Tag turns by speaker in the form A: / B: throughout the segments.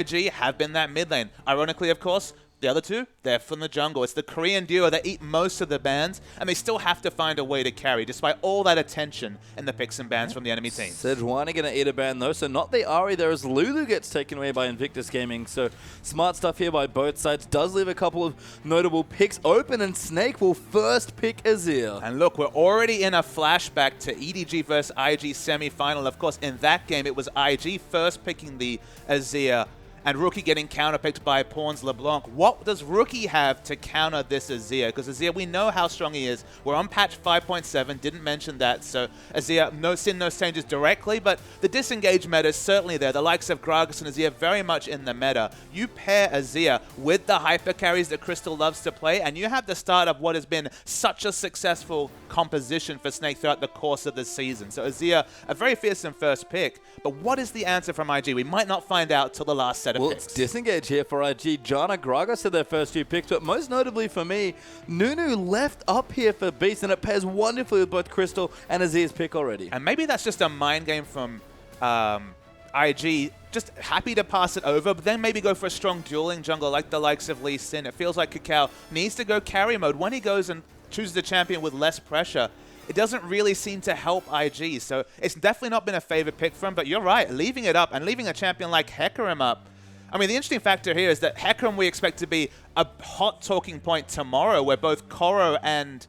A: IG have been that mid lane. Ironically, of course, the other two, they're from the jungle. It's the Korean duo that eat most of the bans, and they still have to find a way to carry, despite all that attention in the picks and bans from the enemy team.
B: Shyvana going to eat a ban, though, so not the Ahri there as Lulu gets taken away by Invictus Gaming. So smart stuff here by both sides. Does leave a couple of notable picks open, and Snake will first pick Azir.
A: And look, we're already in a flashback to EDG versus IG semi-final. Of course, in that game, it was IG first picking the Azir, and Rookie getting counterpicked by Pawns LeBlanc. What does Rookie have to counter this Azir? Because Azir, we know how strong he is. We're on patch 5.7, didn't mention that. So Azir, no sin, no changes directly, but the disengage meta is certainly there. The likes of Gragas and Azir very much in the meta. You pair Azir with the hyper carries that Crystal loves to play, and you have the start of what has been such a successful composition for Snake throughout the course of the season. So Azir, a very fearsome first pick, but what is the answer from IG? We might not find out till the last set of
B: well,
A: picks.
B: It's disengage here for IG. Janna, Gragas are their first few picks, but most notably for me, Nunu left up here for Beast, and it pairs wonderfully with both Crystal and Azir's pick already.
A: And maybe that's just a mind game from IG, just happy to pass it over, but then maybe go for a strong dueling jungle like the likes of Lee Sin. It feels like KaKAO needs to go carry mode. When he goes and chooses a champion with less pressure, it doesn't really seem to help IG. So it's definitely not been a favorite pick for him, but you're right, leaving it up and leaving a champion like Hecarim up. I mean, the interesting factor here is that Hecarim we expect to be a hot talking point tomorrow, where both Koro and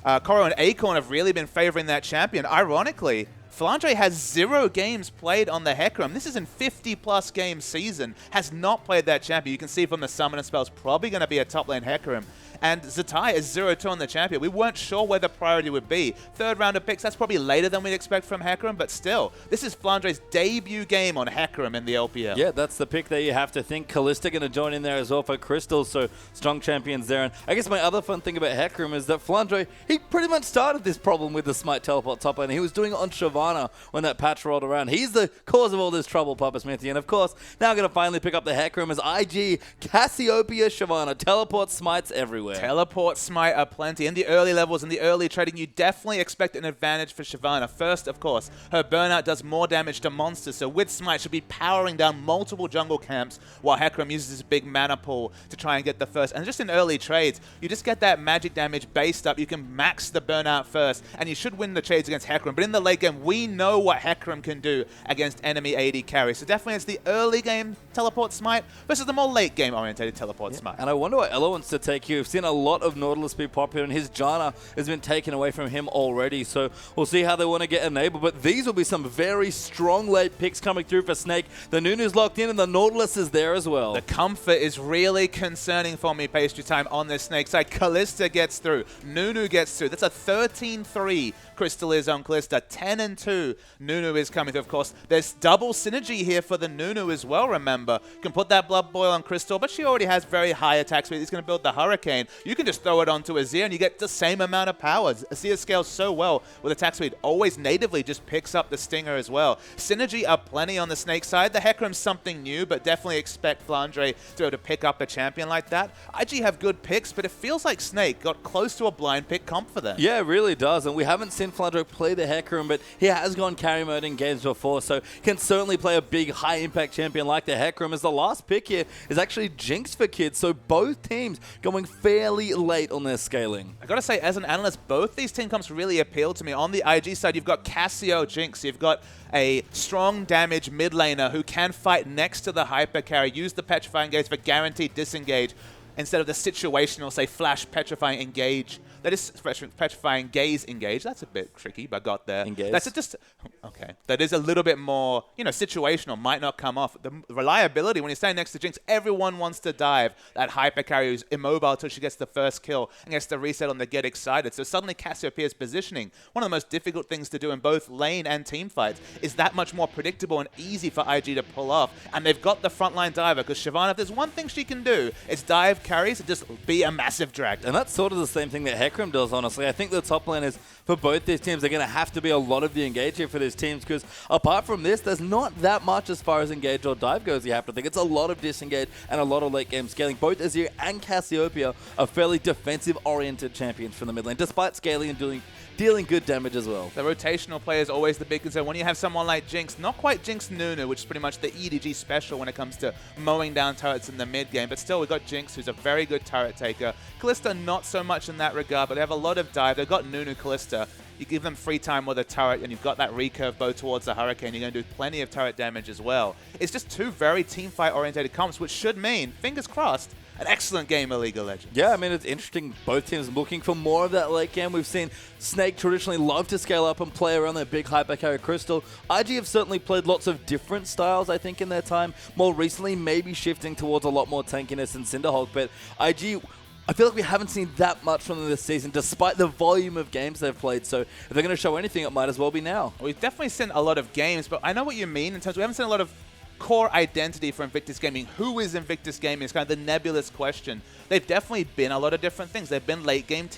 A: Acorn have really been favoring that champion. Ironically, Flandre has 0 games played on the Hecarim. This is in 50-plus game season. Has not played that champion. You can see from the summon and spells, probably going to be a top lane Hecarim. And Zzitai is 0-2 on the champion. We weren't sure where the priority would be. Third round of picks, that's probably later than we'd expect from Hecarim, but still, this is Flandre's debut game on Hecarim in the LPL.
B: Yeah, that's the pick that you have to think. Kalista going to join in there as well for Crystal, so strong champions there. And I guess my other fun thing about Hecarim is that Flandre, he pretty much started this problem with the Smite teleport top lane. He was doing it on Shyvana when that patch rolled around. He's the cause of all this trouble, Papa Smithy. And of course, now going to finally pick up the Hecarim as IG, Cassiopeia, Shyvana, teleport smites everywhere.
A: Teleport smite are plenty. In the early levels, in the early trading, you definitely expect an advantage for Shyvana. First, of course, her burnout does more damage to monsters, so with smite, she'll be powering down multiple jungle camps while Hecarim uses this big mana pool to try and get the first. And just in early trades, you just get that magic damage based up. You can max the burnout first, and you should win the trades against Hecarim. But in the late game, we know what Hecarim can do against enemy AD carries. So definitely it's the early game teleport smite versus the more late game oriented teleport smite.
B: And I wonder what Ella wants to take here. We've seen a lot of Nautilus be popular, and his Janna has been taken away from him already. So we'll see how they want to get enabled. But these will be some very strong late picks coming through for Snake. The Nunu's locked in, and the Nautilus is there as well.
A: The comfort is really concerning for me, Pastry Time, on this Snake side. Kalista gets through. Nunu gets through. That's a 13-3 Crystal is on Kalista. 10-2 Nunu is coming through, of course. There's double synergy here for the Nunu as well, remember. You can put that Blood Boil on Crystal, but she already has very high attack speed. He's going to build the Hurricane. You can just throw it onto Azir, and you get the same amount of power. Azir scales so well with attack speed. Always natively just picks up the Stinger as well. Synergy are plenty on the Snake side. The Hecarim's something new, but definitely expect Flandre to be able to pick up a champion like that. IG have good picks, but it feels like Snake got close to a blind pick comp for them.
B: Yeah, it really does. And we haven't seen Flandre play the Hecarim, but he has gone carry mode in games before, so can certainly play a big high-impact champion like the Hecarim. As the last pick here is actually Jinx for kids, so both teams going fairly late on their scaling.
A: I gotta say, as an analyst, both these team comps really appeal to me. On the IG side, you've got Cassiopeia, Jinx, you've got a strong damage mid laner who can fight next to the hyper carry, use the petrifying gaze for guaranteed disengage instead of the situational, say, flash petrifying engage. That is petrifying gaze engage. That's a bit tricky, but I got there.
B: Engage.
A: That's just okay. That is a little bit more, situational. Might not come off. The reliability when you're standing next to Jinx, everyone wants to dive. That hyper carry who's immobile until she gets the first kill and gets the reset on the get excited. So suddenly Cassiopeia's positioning, one of the most difficult things to do in both lane and team fights, is that much more predictable and easy for IG to pull off. And they've got the frontline diver because Shyvana, if there's one thing she can do, it's dive carries and just be a massive drag.
B: And that's sort of the same thing that Hecarim does, honestly. I think the top lane is, for both these teams, they're going to have to be a lot of the engage here for these teams, because apart from this, there's not that much as far as engage or dive goes, you have to think. It's a lot of disengage and a lot of late game scaling. Both Azir and Cassiopeia are fairly defensive-oriented champions from the mid lane, despite scaling and dealing good damage as well.
A: The rotational play is always the big concern. When you have someone like Jinx, not quite Jinx Nunu, which is pretty much the EDG special when it comes to mowing down turrets in the mid game, but still we've got Jinx, who's a very good turret taker. Kalista not so much in that regard, but they have a lot of dive. They've got Nunu, Kalista. You give them free time with a turret, and you've got that recurve bow towards the Hurricane. You're going to do plenty of turret damage as well. It's just two very teamfight-oriented comps, which should mean, fingers crossed, an excellent game of League of Legends.
B: Yeah, I mean, it's interesting. Both teams looking for more of that late game. We've seen Snake traditionally love to scale up and play around their big hyper carry Crystal. IG have certainly played lots of different styles, I think, in their time. More recently, maybe shifting towards a lot more tankiness and Cinderhulk, but IG, I feel like we haven't seen that much from them this season, despite the volume of games they've played. So if they're going to show anything, it might as well be now.
A: We've definitely seen a lot of games, but I know what you mean in terms of we haven't seen a lot of core identity for Invictus Gaming. Who is Invictus Gaming? It's kind of the nebulous question. They've definitely been a lot of different things. They've been late game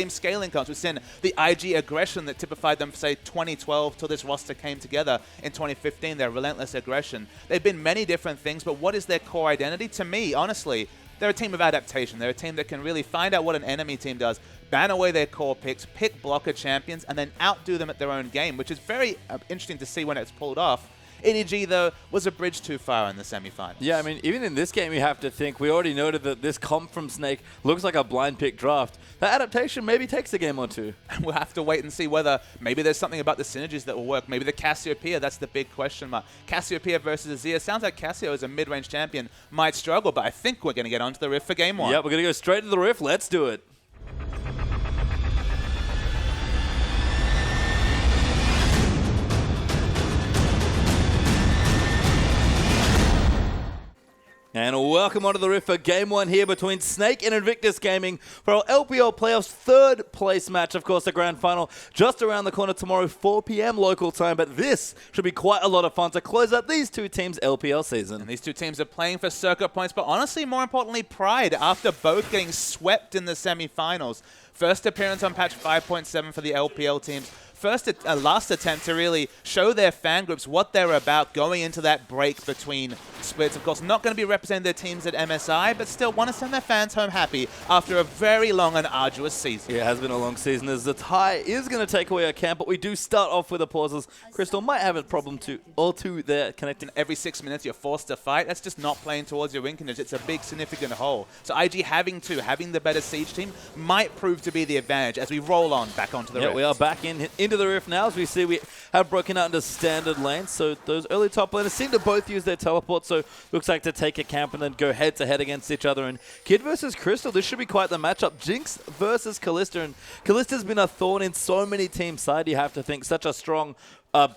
A: scaling cards. We've seen the IG aggression that typified them, say, 2012 till this roster came together in 2015. Their relentless aggression. They've been many different things, but what is their core identity? To me, honestly, they're a team of adaptation. They're a team that can really find out what an enemy team does, ban away their core picks, pick blocker champions, and then outdo them at their own game, which is very interesting to see when it's pulled off. EDG, though, was a bridge too far in the semifinals.
B: Yeah, I mean, even in this game, you have to think, we already noted that this comp from Snake looks like a blind pick draft. That adaptation maybe takes a game or two.
A: We'll have to wait and see whether maybe there's something about the synergies that will work. Maybe the Cassiopeia, that's the big question mark. Cassiopeia versus Azir. Sounds like Cassio as a mid-range champion might struggle, but I think we're going to get onto the Rift for game one.
B: Yeah, we're going to go straight to the Rift. Let's do it. And welcome onto the Rift for Game 1 here between Snake and Invictus Gaming for our LPL Playoffs third place match. Of course, the grand final just around the corner tomorrow, 4 p.m. local time. But this should be quite a lot of fun to close out these two teams' LPL season.
A: And these two teams are playing for circuit points, but honestly, more importantly, pride after both getting swept in the semifinals. First appearance on patch 5.7 for the LPL teams. Last attempt to really show their fan groups what they're about going into that break between splits. Of course, not going to be representing their teams at MSI, but still want to send their fans home happy after a very long and arduous season.
B: Yeah, it has been a long season as Zzitai is going to take away a camp, but we do start off with the pauses. Crystal might have a problem or two there connecting.
A: Every 6 minutes, you're forced to fight. That's just not playing towards your win condition. It's a big, significant hole. So IG having the better Siege team might prove to be the advantage as we roll on back onto the Rift.
B: We are back into the Rift now. As we see, we have broken out into standard lanes. So those early top laners seem to both use their teleport. So looks like to take a camp and then go head-to-head against each other. And Kid versus Crystal, this should be quite the matchup. Jinx versus Kalista. And Kalista's been a thorn in so many teams' side, you have to think. Such a strong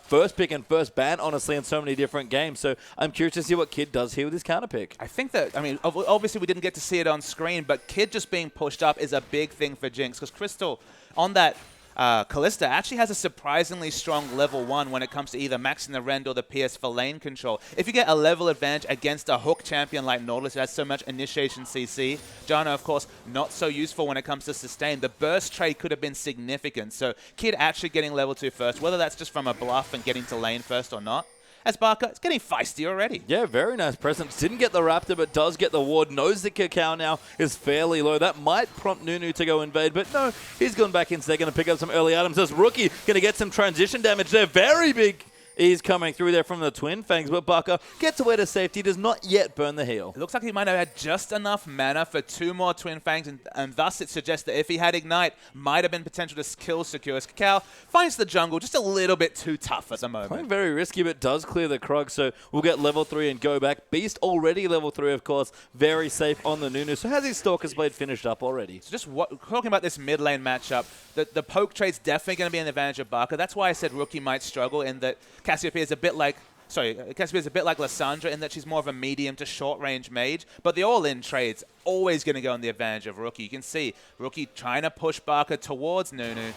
B: first pick and first ban, honestly, in so many different games. So I'm curious to see what Kid does here with his counter pick.
A: I think that, I mean, obviously we didn't get to see it on screen, but Kid just being pushed up is a big thing for Jinx, because Crystal on that Kalista actually has a surprisingly strong level 1 when it comes to either maxing the rend or the PS for lane control. If you get a level advantage against a hook champion like Nautilus who has so much initiation CC, Janna, of course, not so useful when it comes to sustain. The burst trade could have been significant. So Kid actually getting level 2 first, whether that's just from a bluff and getting to lane first or not. As BAKA, it's getting feisty already.
B: Yeah, very nice presence. Didn't get the Raptor, but does get the ward. Knows the KaKAO now is fairly low. That might prompt Nunu to go invade, but no, he's gone back in. So they're going to pick up some early items. This Rookie going to get some transition damage there. Very big. He's coming through there from the Twin Fangs, but BAKA gets away to safety, does not yet burn the heal.
A: It looks like he might have had just enough mana for 2 more Twin Fangs, and thus it suggests that if he had Ignite, might have been potential to kill secure. As KaKAO finds the jungle just a little bit too tough at the moment.
B: Playing very risky, but does clear the Krug, so we'll get level 3 and go back. Beast already level 3, of course, very safe on the Nunu, so has his Stalker's Blade finished up already.
A: So just talking about this mid lane matchup, the poke trade's definitely going to be an advantage of BAKA. That's why I said Rookie might struggle in that Cassiopeia is a bit like Cassiopeia is a bit like Lissandra in that she's more of a medium to short-range mage, but the all-in trade's always going to go on the advantage of Rookie. You can see Rookie trying to push BAKA towards Nunu.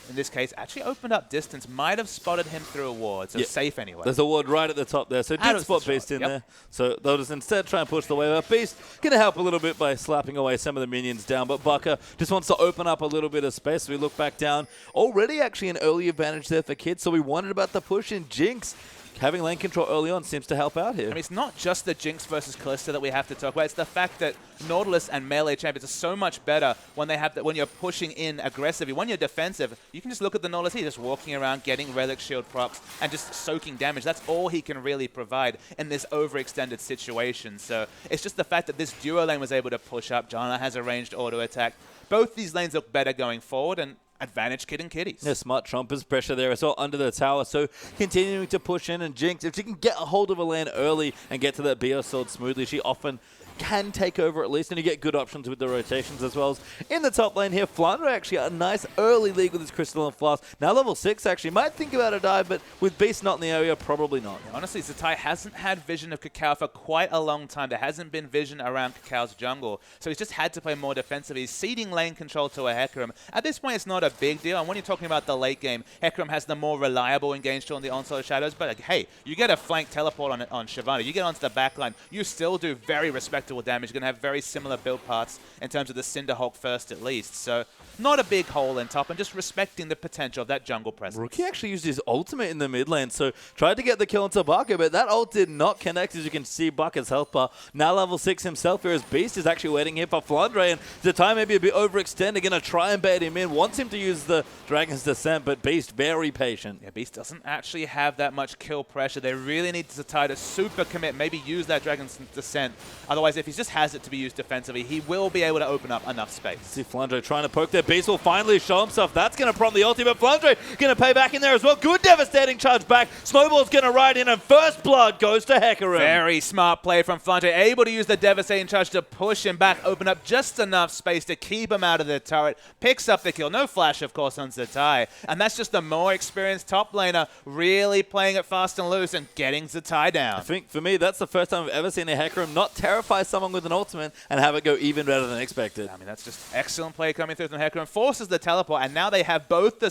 A: in this case, actually opened up distance, might have spotted him through a ward, so safe anyway.
B: There's a ward right at the top there, so did spot Beast in there. So they'll just instead try and push the wave up. Beast going to help a little bit by slapping away some of the minions down, but BAKA just wants to open up a little bit of space. We look back down. Already actually an early advantage there for Kids, so we wondered about the push in Jinx. Having lane control early on seems to help out here. I
A: mean, it's not just the Jinx versus Kalista that we have to talk about. It's the fact that Nautilus and melee champions are so much better when they have when you're pushing in aggressively. When you're defensive, you can just look at the Nautilus. He's just walking around, getting relic shield procs, and just soaking damage. That's all he can really provide in this overextended situation. So it's just the fact that this duo lane was able to push up. Janna has a ranged auto attack. Both these lanes look better going forward, and advantage Kid and Kitties.
B: Yeah, smart Trumpers pressure there as well under the tower. So continuing to push in, and Jinx, if she can get a hold of a lane early and get to that BO sword smoothly, she often can take over at least, and you get good options with the rotations as well. As in the top lane here, Flandre actually a nice early lead with his Crystal and Flask. Now level 6 actually. Might think about a dive, but with Beast not in the area, probably not.
A: Yeah, honestly, Zzitai hasn't had vision of KaKAO for quite a long time. There hasn't been vision around KaKAO's jungle, so he's just had to play more defensively. He's ceding lane control to a Hecarim. At this point, it's not a big deal, and when you're talking about the late game, Hecarim has the more reliable engage tool on the Onslaught Shadows, but like, hey, you get a flank teleport on Shyvana, you get onto the backline, you still do very respectable damage. You're going to have very similar build parts in terms of the Cinderhulk first at least. So not a big hole in top, and just respecting the potential of that jungle presence.
B: Rookie actually used his ultimate in the mid lane, so tried to get the kill into BAKA, but that ult did not connect. As you can see, BAKA's health bar now level 6 himself, whereas Beast is actually waiting here for Flandre, and Zzitai maybe a bit overextended, going to try and bait him in, wants him to use the Dragon's Descent, but Beast very patient.
A: Yeah, Beast doesn't actually have that much kill pressure. They really need Zzitai to super commit, maybe use that Dragon's Descent. Otherwise, if he just has it to be used defensively, he will be able to open up enough space.
B: See Flandre trying to poke there. Beast will finally show himself. That's going to prompt the ulti, but Flandre going to pay back in there as well. Good devastating charge back. Snowball's going to ride in, and first blood goes to Hecarim.
A: Very smart play from Flandre, able to use the devastating charge to push him back, open up just enough space to keep him out of the turret. Picks up the kill. No flash, of course, on Zzitai. And that's just the more experienced top laner really playing it fast and loose and getting Zzitai down.
B: I think for me, that's the first time I've ever seen a Hecarim not terrify someone with an ultimate and have it go even better than expected.
A: I mean, that's just excellent play coming through from Hecarim. Forces the teleport, and now they have both the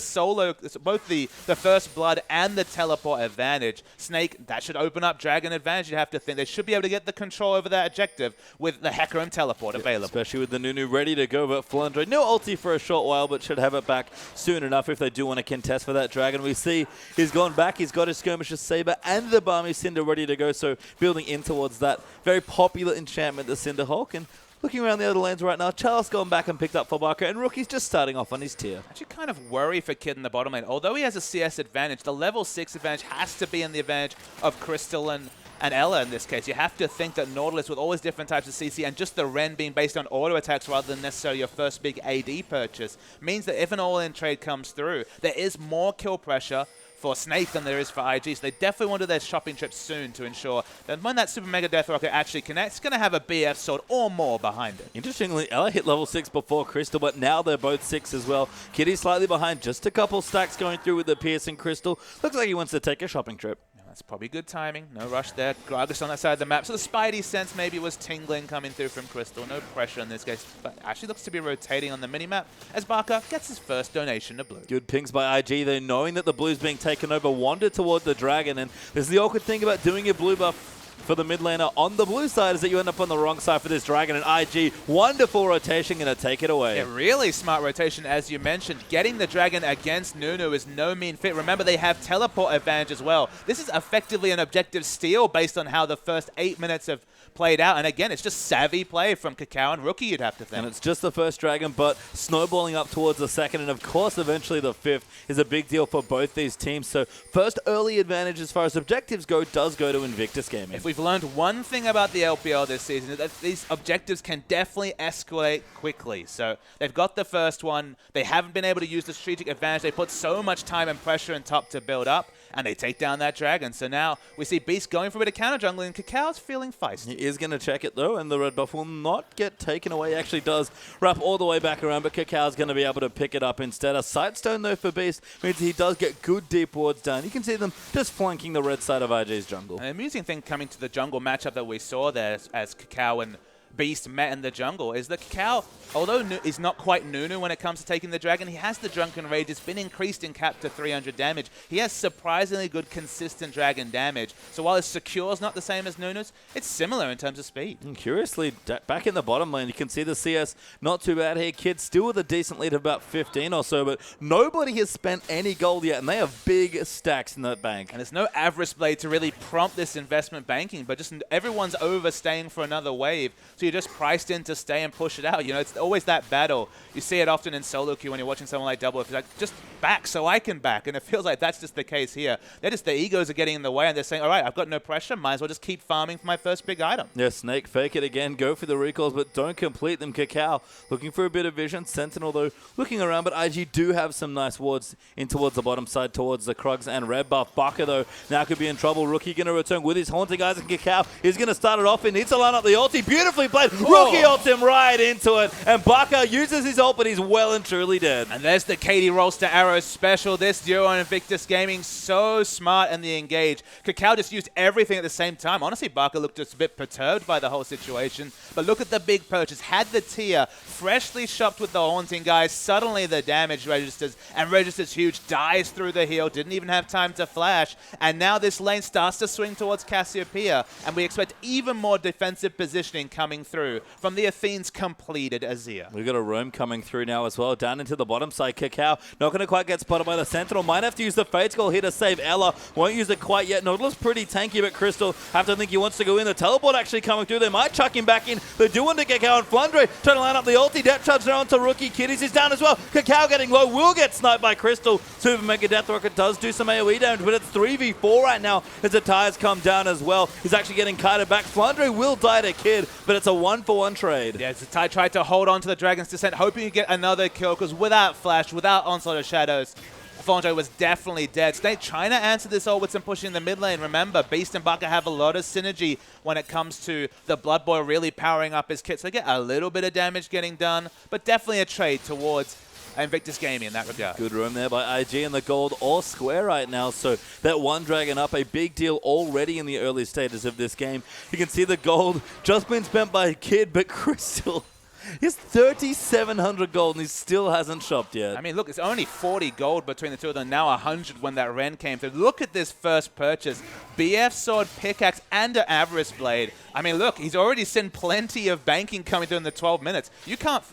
A: first blood and the teleport advantage. Snake, that should open up Dragon advantage. You have to think they should be able to get the control over that objective with the Hecarim teleport available.
B: Especially with the Nunu ready to go, but Flandre, no ulti for a short while, but should have it back soon enough if they do want to contest for that Dragon. We see he's gone back. He's got his Skirmisher Saber and the Balmy Cinder ready to go, so building in towards that very popular enchantment, the Cinderhulk. And looking around the other lanes right now, Charles gone back and picked up for BAKA, and Rookie's just starting off on his tier.
A: Actually kind of worry for Kid in the bottom lane. Although he has a CS advantage, the level 6 advantage has to be in the advantage of Crystal and Ella in this case. You have to think that Nautilus, with all his different types of CC and just the Ren being based on auto attacks rather than necessarily your first big AD purchase, means that if an all-in trade comes through, there is more kill pressure for Snake than there is for IG. So they definitely want to do their shopping trip soon to ensure that when that Super Mega Death Rocket actually connects, it's going to have a BF sword or more behind it.
B: Interestingly, Ella hit level 6 before Crystal, but now they're both 6 as well. Kitty slightly behind, just a couple stacks going through with the piercing Crystal. Looks like he wants to take a shopping trip.
A: That's probably good timing. No rush there. Gragas on that side of the map. So the Spidey sense maybe was tingling coming through from Crystal. No pressure in this case. But actually looks to be rotating on the minimap as BAKA gets his first donation to blue.
B: Good pings by IG though, knowing that the blue's being taken over, wander toward the Dragon. And there's the awkward thing about doing your blue buff for the mid laner on the blue side is that you end up on the wrong side for this Dragon, and IG, wonderful rotation, going to take it away.
A: Yeah, really smart rotation, as you mentioned. Getting the Dragon against Nunu is no mean feat. Remember, they have teleport advantage as well. This is effectively an objective steal based on how the first 8 minutes have played out, and again, it's just savvy play from KaKAO and Rookie, you'd have to think.
B: And it's just the first Dragon, but snowballing up towards the second, and of course, eventually the 5th is a big deal for both these teams. So first early advantage as far as objectives go does go to Invictus Gaming.
A: If we've learned one thing about the LPL this season, is that these objectives can definitely escalate quickly. So they've got the first one. They haven't been able to use the strategic advantage. They put so much time and pressure in top to build up, and they take down that Dragon. So now we see Beast going for a bit of counter jungling, and KaKAO's feeling feisty.
B: He is going to check it though, and the red buff will not get taken away. He actually does wrap all the way back around, but KaKAO's going to be able to pick it up instead. A Sightstone though for Beast means he does get good deep wards down. You can see them just flanking the red side of IG's jungle.
A: An amusing thing coming to the jungle matchup that we saw there as KaKAO and beast met in the jungle is that KaKAO, although is not quite Nunu when it comes to taking the dragon, he has the Drunken Rage. It's been increased in cap to 300 damage. He has surprisingly good, consistent dragon damage. So while his secure is not the same as Nunu's, it's similar in terms of speed.
B: And curiously, back in the bottom lane, you can see the CS not too bad here. Kids still with a decent lead of about 15 or so, but nobody has spent any gold yet, and they have big stacks in that bank.
A: And there's no Avarice Blade to really prompt this investment banking, but just everyone's overstaying for another wave. So you're just priced in to stay and push it out. You know, it's always that battle. You see it often in solo queue when you're watching someone like Double. It's like, just back so I can back. And it feels like that's just the case here. They're just, the egos are getting in the way, and they're saying, all right, I've got no pressure. Might as well just keep farming for my first big item.
B: Yeah, Snake, fake it again. Go for the recalls, but don't complete them. KaKAO looking for a bit of vision. Sentinel, though, looking around, but IG do have some nice wards in towards the bottom side, towards the Krugs and red buff. BAKA, though, now could be in trouble. Rookie going to return with his Haunting Eyes, and KaKAO is going to start it off. He needs to line up the ulti. Beautifully played. Rookie ults him right into it, and BAKA uses his ult, but he's well and truly dead.
A: And there's the Katie rolls to arrow special. This duo on Invictus Gaming, so smart in the engage. KaKAO just used everything at the same time. Honestly, BAKA looked just a bit perturbed by the whole situation, but look at the big purchase. Had the tier, freshly shopped with the Haunting Guys. Suddenly the damage registers, and registers huge, dies through the heal, didn't even have time to flash, and now this lane starts to swing towards Cassiopeia, and we expect even more defensive positioning coming through from the Athene's completed Azir.
B: We've got a roam coming through now as well, down into the bottom side. KaKAO not going to quite get spotted by the Sentinel. Might have to use the Fate's Call here to save Ella. Won't use it quite yet. Nautilus pretty tanky, but Crystal have to think he wants to go in. The teleport actually coming through. They might chuck him back in. They're doing to KaKAO, and Flandre trying to line up the ulti. Depth charge there onto Rookie. Kitties is down as well. KaKAO getting low, will get sniped by Crystal. Super Mega Death Rocket does do some AoE damage, but it's 3v4 right now as the tires come down as well. He's actually getting kited back. Flandre will die to Kid, but it's a 1-for-1 trade.
A: Yeah, Zzitai tried to hold on to the Dragon's Descent, hoping to get another kill, because without Flash, without Onslaught of Shadows, Flandre was definitely dead. Snake trying to answer this all with some pushing in the mid lane. Remember, Beast and BAKA have a lot of synergy when it comes to the Blood Boy really powering up his kit. So they get a little bit of damage getting done, but definitely a trade towards Invictus Gaming in that regard.
B: Good room there by IG, and the gold all square right now. So that one dragon up, a big deal already in the early stages of this game. You can see the gold just been spent by Kid, but Crystal, he's 3,700 gold, and he still hasn't shopped yet.
A: I mean, look, it's only 40 gold between the two of them. Now 100 when that Ren came through. Look at this first purchase. BF Sword, Pickaxe, and an Avarice Blade. I mean, look, he's already seen plenty of banking coming through in the 12 minutes. You can't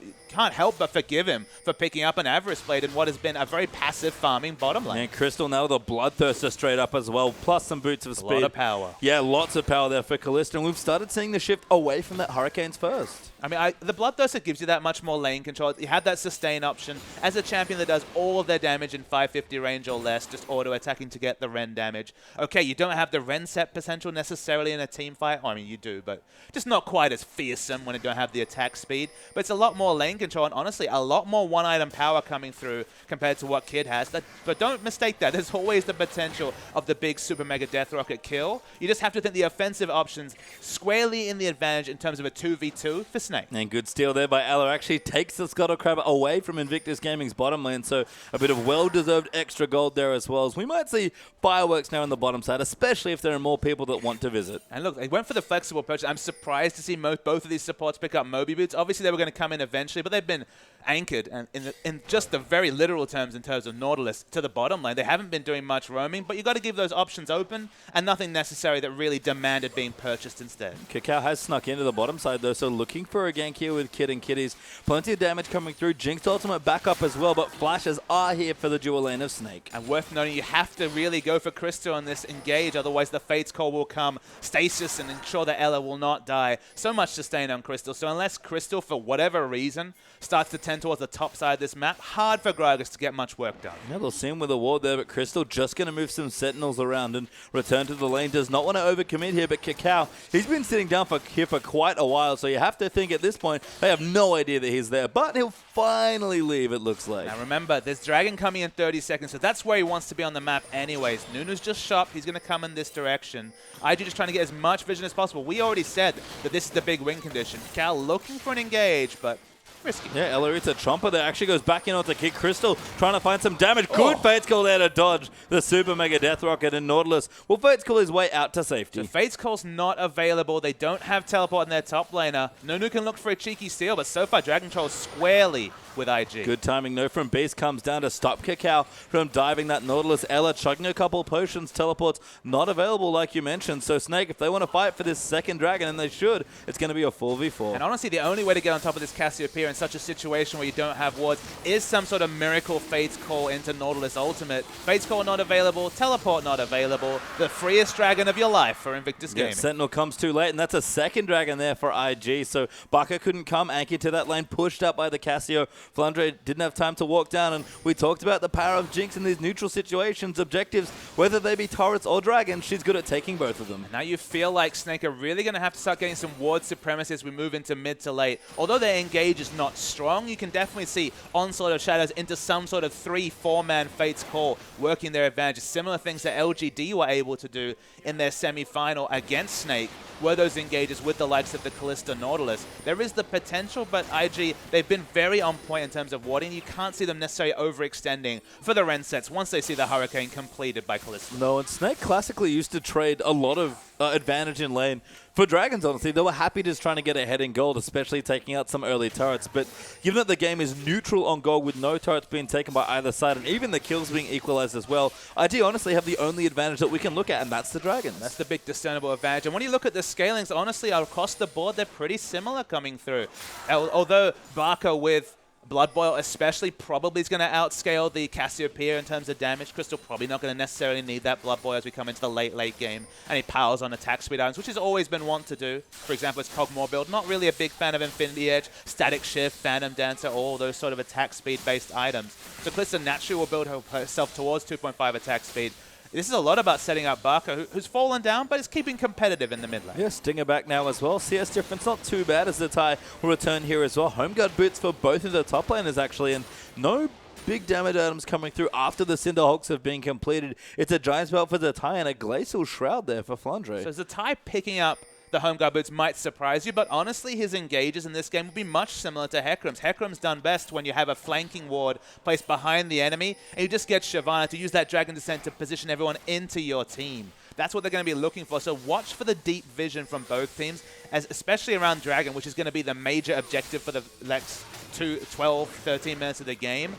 A: help but forgive him for picking up an Avarice Blade in what has been a very passive farming bottom lane.
B: And Crystal now with a Bloodthirster straight up as well, plus some boots of speed.
A: A lot of power.
B: Yeah, lots of power there for Kalista, and we've started seeing the shift away from that Hurricanes first.
A: I mean, the Bloodthirster gives you that much more lane control. You have that sustain option. As a champion that does all of their damage in 550 range or less, just auto-attacking to get the Ren damage. Okay, you don't have the Ren set potential necessarily in a team fight. Oh, I mean, you do, but just not quite as fearsome when you don't have the attack speed. But it's a lot more lane control, and honestly, a lot more one-item power coming through compared to what Kid has. But don't mistake that. There's always the potential of the big Super Mega Death Rocket kill. You just have to think the offensive options squarely in the advantage in terms of a 2v2 for Snake.
B: And good steal there by Ella. Actually takes the Scuttle Crab away from Invictus Gaming's bottom lane, so a bit of well-deserved extra gold there as well. As we might see fireworks now on the bottom side, especially if there are more people that want to visit.
A: And look, they went for the flexible purchase. I'm surprised to see both of these supports pick up Moby Boots. Obviously, they were going to come in eventually, but they've been anchored and in just the very literal terms in terms of Nautilus to the bottom lane. They haven't been doing much roaming, but you got to give those options open and nothing necessary that really demanded being purchased instead.
B: KaKAO has snuck into the bottom side though, so looking for a gank here with Kid and Kitties. Plenty of damage coming through. Jinx ultimate backup as well, but flashes are here for the dual lane of Snake.
A: And worth noting, you have to really go for Crystal on this engage, otherwise the Fate's Call will come, stasis, and ensure that Ella will not die. So much sustain on Crystal, so unless Crystal, for whatever reason, starts to tend towards the top side of this map, hard for Gragas to get much work done.
B: Yeah, they'll see him with a ward there, but Crystal just going to move some Sentinels around and return to the lane. Does not want to overcommit here, but KaKAO, he's been sitting down here for quite a while, so you have to think at this point they have no idea that he's there, but he'll finally leave, it looks like.
A: Now remember, there's Dragon coming in 30 seconds, so that's where he wants to be on the map anyways. Nunu's just shopped, he's going to come in this direction. IG just trying to get as much vision as possible. We already said that this is the big win condition. KaKAO looking for an engage, but Risky.
B: Yeah, Elarita Chomper there actually goes back in onto Kick Crystal, trying to find some damage. Good Fate's Call there to dodge the Super Mega Death Rocket, and Nautilus will Fate's Call his way out to safety.
A: So Fate's Call's not available. They don't have teleport in their top laner. Nunu can look for a cheeky steal, but so far Dragon Troll's squarely with IG.
B: Good timing, no, from base comes down to stop KaKAO from diving that Nautilus. Ella chugging a couple potions, teleports not available like you mentioned. So Snake, if they want to fight for this second dragon, and they should, it's going to be a 4v4.
A: And honestly, the only way to get on top of this Cassiopeia in such a situation where you don't have wards is some sort of miracle Fate's Call into Nautilus ultimate. Fate's Call not available, teleport not available. The freest dragon of your life for Invictus Gaming.
B: Sentinel comes too late, and that's a second dragon there for IG. So BAKA couldn't come, anchored to that lane, pushed up by the Cassio. Flandre didn't have time to walk down, and we talked about the power of Jinx in these neutral situations, objectives, whether they be turrets or dragons. She's good at taking both of them.
A: And now you feel like Snake are really going to have to start getting some ward supremacy as we move into mid to late. Although their engage is not strong, you can definitely see Onslaught of Shadows into some sort of 3-4-man Fate's Call working their advantage. Similar things that LGD were able to do in their semi-final against Snake were those engages with the likes of the Kalista Nautilus. There is the potential, but IG, they've been very on point in terms of warding. You can't see them necessarily overextending for the Ren sets once they see the Hurricane completed by Kalista.
B: No, and Snake classically used to trade a lot of advantage in lane for dragons, honestly. They were happy just trying to get ahead in gold, especially taking out some early turrets. But given that the game is neutral on gold with no turrets being taken by either side and even the kills being equalized as well, IG honestly have the only advantage that we can look at, and that's the dragons.
A: That's the big discernible advantage. And when you look at the scalings, honestly, across the board, they're pretty similar coming through. Although BAKA with Blood Boil especially probably is going to outscale the Cassiopeia in terms of damage. Crystal probably not going to necessarily need that Blood Boil as we come into the late game. And he powers on attack speed items, which he's always been wont to do. For example, his Cogmore build. Not really a big fan of Infinity Edge, Static Shift, Phantom Dancer, all those sort of attack speed based items. So Kalista naturally will build herself towards 2.5 attack speed. This is a lot about setting up BAKA, who's fallen down, but is keeping competitive in the mid lane.
B: Yeah, Stinger back now as well. CS difference not too bad as Zzitai will return here as well. Home guard boots for both of the top laners actually, and no big damage items coming through after the Cinder Hulks have been completed. It's a Giant's Belt for Zzitai and a Glacial Shroud there for Flandre.
A: So Zzitai picking up the home guard boots might surprise you, but honestly his engages in this game will be much similar to Hecarim's. Hecarim's done best when you have a flanking ward placed behind the enemy and you just get Shyvana to use that Dragon Descent to position everyone into your team. That's what they're going to be looking for, so watch for the deep vision from both teams, especially around Dragon, which is going to be the major objective for the next 12, 13 minutes of the game.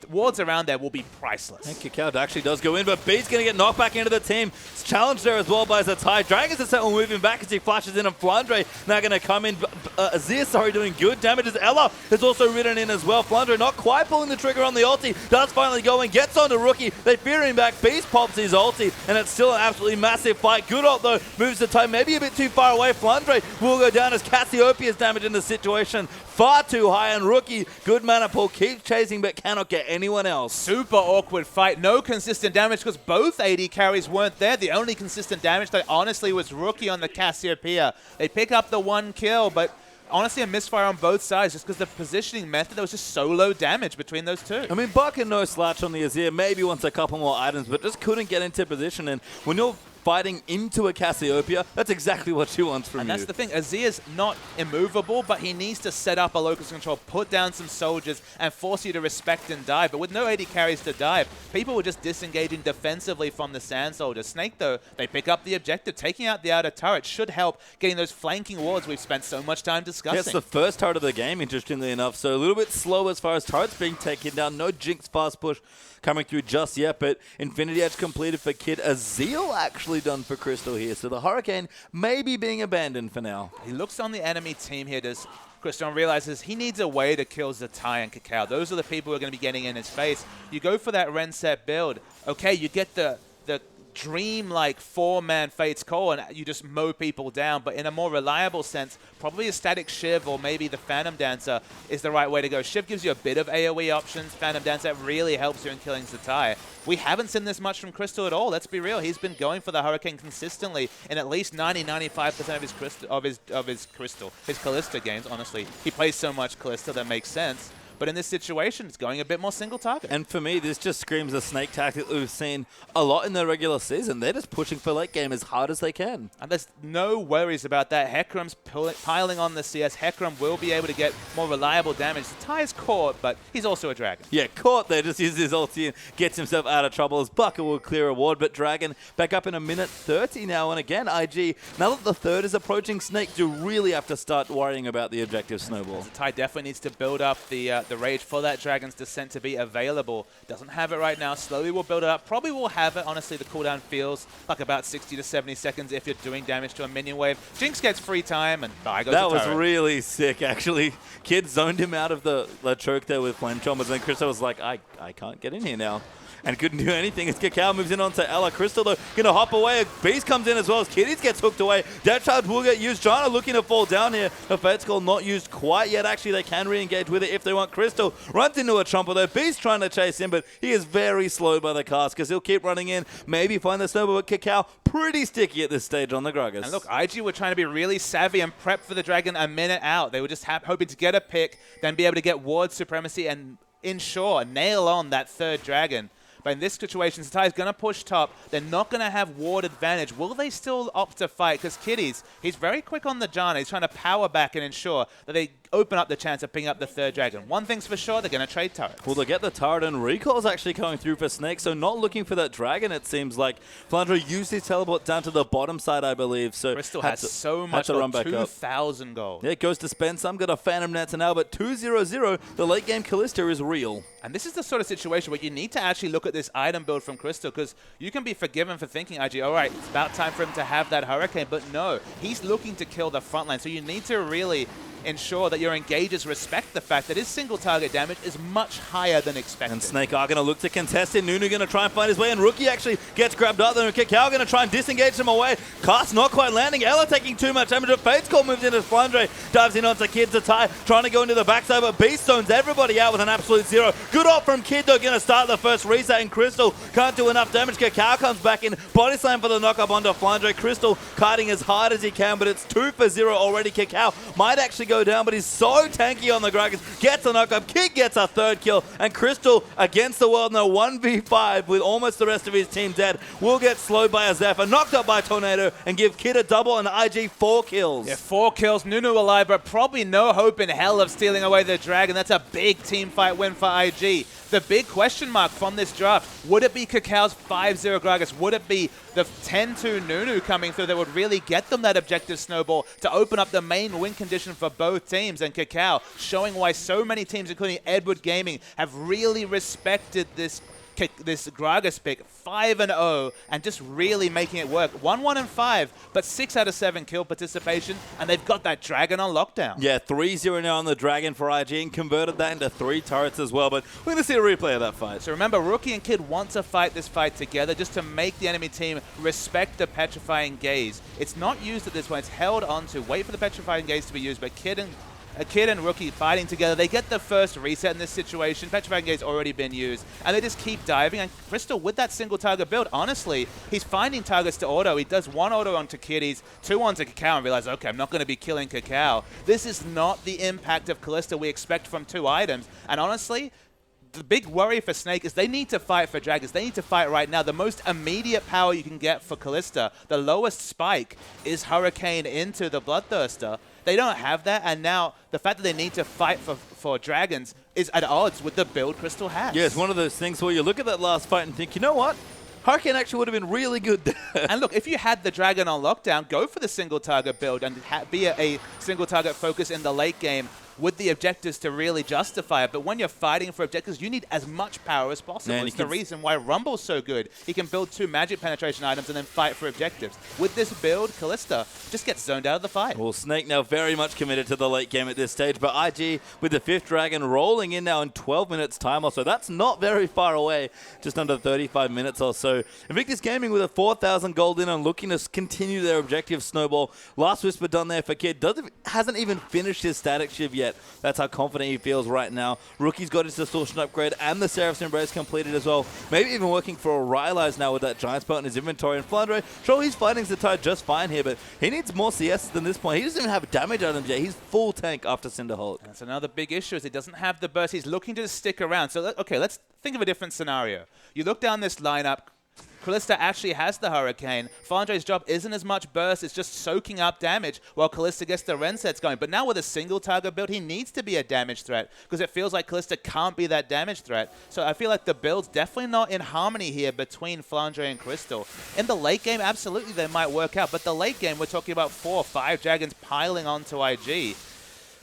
A: Wards around there will be priceless.
B: And KaKAO actually does go in, but B's going to get knocked back into the team. It's challenged there as well by Zzitai. Dragons are set moving back as he flashes in, and Flandre now going to come in. Azir, doing good damage as Ella has also ridden in as well. Flandre not quite pulling the trigger on the ulti. Does finally go in, gets onto Rookie. They fear him back. Beast pops his ulti, and it's still an absolutely massive fight. Good ult though, moves Zzitai maybe a bit too far away. Flandre will go down as Cassiopeia's damage in the situation far too high, and Rookie, good mana pull, keeps chasing but cannot get anyone else.
A: Super awkward fight. No consistent damage because both AD carries weren't there. The only consistent damage, though, honestly, was Rookie on the Cassiopeia. They pick up the one kill, but honestly a misfire on both sides just because the positioning method, there was just so low damage between those two.
B: I mean, BAKA no slouch on the Azir, maybe wants a couple more items, but just couldn't get into position. And when you're fighting into a Cassiopeia, that's exactly what she wants from you.
A: And that's the thing, Azir's not immovable, but he needs to set up a locus control, put down some soldiers, and force you to respect and dive. But with no AD carries to dive, people were just disengaging defensively from the Sand Soldier. Snake, though, they pick up the objective. Taking out the outer turret should help getting those flanking wards we've spent so much time discussing.
B: Yeah, it's the first turret of the game, interestingly enough, so a little bit slow as far as turrets being taken down. No Jinx fast push coming through just yet, but Infinity Edge completed for Kid. A Zeal actually done for Crystal here, so the Hurricane may be being abandoned for now.
A: He looks on the enemy team here, does Crystal, and realizes he needs a way to kill Zzitai and KaKAO. Those are the people who are going to be getting in his face. You go for that Ren set build. Okay, you get the dream-like 4-man Fate's Call, and you just mow people down. But in a more reliable sense, probably a Static Shiv or maybe the Phantom Dancer is the right way to go. Shiv gives you a bit of AoE options. Phantom Dancer really helps you in killing Zzitai. We haven't seen this much from Crystal at all. Let's be real. He's been going for the Hurricane consistently in at least 90-95% of his Kalista games. Honestly, he plays so much Kalista that makes sense. But in this situation, it's going a bit more single target.
B: And for me, this just screams a Snake tactic that we've seen a lot in the regular season. They're just pushing for late game as hard as they can.
A: And there's no worries about that. Hecarim's piling on the CS. Hecarim will be able to get more reliable damage. Zzitai is caught, but he's also a Dragon.
B: Yeah, caught there, just uses his ulti and gets himself out of trouble as BAKA will clear a ward. But Dragon back up in a minute 30 now. And again, IG, now that the third is approaching, Snake do really have to start worrying about the objective snowball.
A: Zzitai definitely needs to build up the rage for that Dragon's Descent to be available. Doesn't have it right now. Slowly will build it up. Probably will have it. Honestly, the cooldown feels like about 60 to 70 seconds if you're doing damage to a minion wave. Jinx gets free time, and bye goes
B: That
A: the
B: was
A: turret.
B: really sick, actually. Kid zoned him out of the choke there with Flame Chombers, and Crystal was like, I can't get in here now. And couldn't do anything as KaKAO moves in onto Ella. Crystal, though, going to hop away. Beast comes in as well as Kitties gets hooked away. Death Charge will get used. Janna looking to fall down here. The Fate's Call not used quite yet. Actually, they can re-engage with it if they want. Crystal runs into a Chomper, though. Beast trying to chase him, but he is very slowed by the cast because he'll keep running in. Maybe find the snowball, but KaKAO pretty sticky at this stage on the Gragas.
A: And look, IG were trying to be really savvy and prep for the Dragon a minute out. They were just hoping to get a pick, then be able to get ward supremacy and ensure, nail on that third Dragon. But in this situation, Zzitai is going to push top. They're not going to have ward advantage. Will they still opt to fight? Because Kitties, he's very quick on the Janna. He's trying to power back and ensure that they open up the chance of picking up the third Dragon. One thing's for sure, they're going to trade turrets.
B: Well, they get the turret, and Recall's actually coming through for Snake, so not looking for that Dragon, it seems like. Flandre used his teleport down to the bottom side, I believe. So
A: Crystal has so much gold, 2,000 gold.
B: Yeah, it goes to spend some, got a Phantom Nets now, but 2-0-0, the late game Kalista is real.
A: And this is the sort of situation where you need to actually look at this item build from Crystal, because you can be forgiven for thinking, IG, all right, it's about time for him to have that Hurricane, but no, he's looking to kill the front line, so you need to really ensure that your engagers respect the fact that his single target damage is much higher than expected.
B: And Snake are going to look to contest it. Nunu going to try and find his way, and Rookie actually gets grabbed up there, and KaKAO going to try and disengage him away. Cast not quite landing. Ella taking too much damage. Fate's Call moves in as Flandre dives in onto Kid Zzitai, trying to go into the backside, but Beast zones everybody out with an absolute zero. Good ult from Kid, though, going to start the first reset, and Crystal can't do enough damage. KaKAO comes back in, body slam for the knock-up onto Flandre. Crystal kiting as hard as he can, but it's 2-0 already. KaKAO might actually go down, but he's so tanky on the Gragas. Gets a knock-up, Kid gets a third kill, and Crystal against the world now 1v5 with almost the rest of his team dead. Will get slowed by a Zephyr, knocked up by Tornado, and give Kid a double, and IG 4 kills.
A: Yeah, 4 kills, Nunu alive, but probably no hope in hell of stealing away the Dragon. That's a big team fight win for IG. The big question mark from this draft, would it be KaKAO's 5-0 Gragas? Would it be the 10-2 Nunu coming through that would really get them that objective snowball to open up the main win condition for both teams? And KaKAO showing why so many teams, including Edward Gaming, have really respected this Gragas pick, 5-0, and just really making it work. 1-1-5, but 6 out of 7 kill participation, and they've got that Dragon on lockdown.
B: Yeah, 3-0 now on the Dragon for IG, and converted that into 3 turrets as well, but we're going to see a replay of that fight.
A: So remember, Rookie and Kid want to fight this fight together just to make the enemy team respect the Petrifying Gaze. It's not used at this point, it's held on to wait for the Petrifying Gaze to be used, but Kid and Rookie fighting together. They get the first reset in this situation. Petrifying Gaze already been used, and they just keep diving. And Crystal, with that single target build, honestly, he's finding targets to auto. He does 1 auto onto Kitties, 2 onto KaKAO, and realizes, okay, I'm not going to be killing KaKAO. This is not the impact of Kalista we expect from 2 items. And honestly, the big worry for Snake is they need to fight for Dragons. They need to fight right now. The most immediate power you can get for Kalista, the lowest spike, is Hurricane into the Bloodthirster. They don't have that, and now the fact that they need to fight for Dragons is at odds with the build Crystal has.
B: Yeah, it's one of those things where you look at that last fight and think, you know what? Hurricane actually would have been really good there.
A: And look, if you had the Dragon on lockdown, go for the single target build and be a single target focus in the late game with the objectives to really justify it. But when you're fighting for objectives, you need as much power as possible.
B: Man,
A: it's the reason why Rumble's so good. He can build 2 magic penetration items and then fight for objectives. With this build, Kalista just gets zoned out of the fight.
B: Well, Snake now very much committed to the late game at this stage, but IG with the 5th Dragon rolling in now in 12 minutes time or so. That's not very far away, just under 35 minutes or so. Invictus Gaming with a 4,000 gold in and looking to continue their objective snowball. Last Whisper done there for Kid. Hasn't even finished his static shiv yet. yet. That's how confident he feels right now. Rookie's got his Distortion upgrade and the Seraph's Embrace completed as well. Maybe even working for a Rylai's now with that Giant Spell in his inventory. And Flandre, sure, he's fighting Zzitai just fine here, but he needs more CS than this point. He doesn't even have damage on him yet. He's full tank after Cinderhold.
A: That's another big issue is he doesn't have the burst. He's looking to stick around. So, okay, let's think of a different scenario. You look down this lineup. Kalista actually has the Hurricane. Flandre's job isn't as much burst, it's just soaking up damage while Kalista gets the Ren sets going. But now with a single target build, he needs to be a damage threat because it feels like Kalista can't be that damage threat. So I feel like the build's definitely not in harmony here between Flandre and Crystal. In the late game, absolutely they might work out, but the late game, we're talking about 4 or 5 dragons piling onto IG.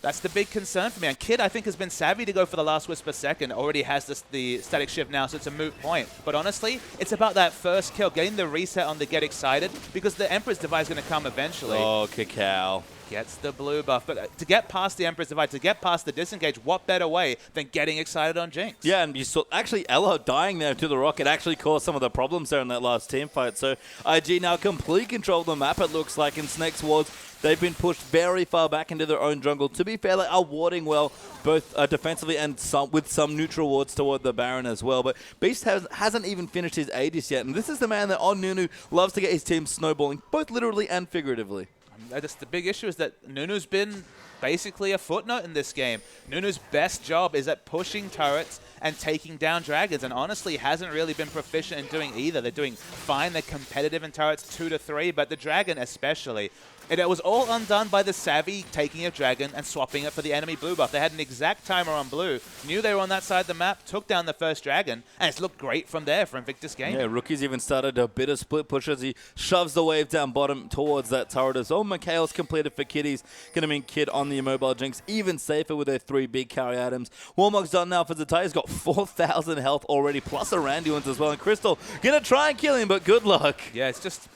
A: That's the big concern for me. And Kid, I think, has been savvy to go for the Last Whisper second. Already has the static shift now, so it's a moot point. But honestly, it's about that first kill, getting the reset on the Get Excited, because the Emperor's Divide is going to come eventually.
B: Oh, KaKAO.
A: Gets the blue buff. But to get past the Emperor's Divide, to get past the disengage, what better way than getting excited on Jinx?
B: Yeah, and you saw actually Elo dying there to the rocket actually caused some of the problems there in that last team fight. So IG now complete control of the map, it looks like, in Snake's wards. They've been pushed very far back into their own jungle. To be fair, they are warding well, both defensively and with some neutral wards toward the Baron as well. But Beast hasn't even finished his Aegis yet, and this is the man that on Nunu loves to get his team snowballing, both literally and figuratively.
A: The big issue is that Nunu's been basically a footnote in this game. Nunu's best job is at pushing turrets and taking down dragons, and honestly hasn't really been proficient in doing either. They're doing fine, they're competitive in turrets 2 to 3, but the dragon especially. It was all undone by the savvy taking a dragon and swapping it for the enemy blue buff. They had an exact timer on blue, knew they were on that side of the map, took down the first dragon, and it's looked great from there for Invictus Gaming.
B: Yeah, Rookie's even started a bit of split push as he shoves the wave down bottom towards that turret as well. Mikhail's completed for Kitties. Going to mean Kid on the immobile Jinx, even safer with their 3 big carry items. Warmog's done now for Zzitai. He's got 4,000 health already, plus a Randuin's as well. And Crystal going to try and kill him, but good luck.
A: Yeah,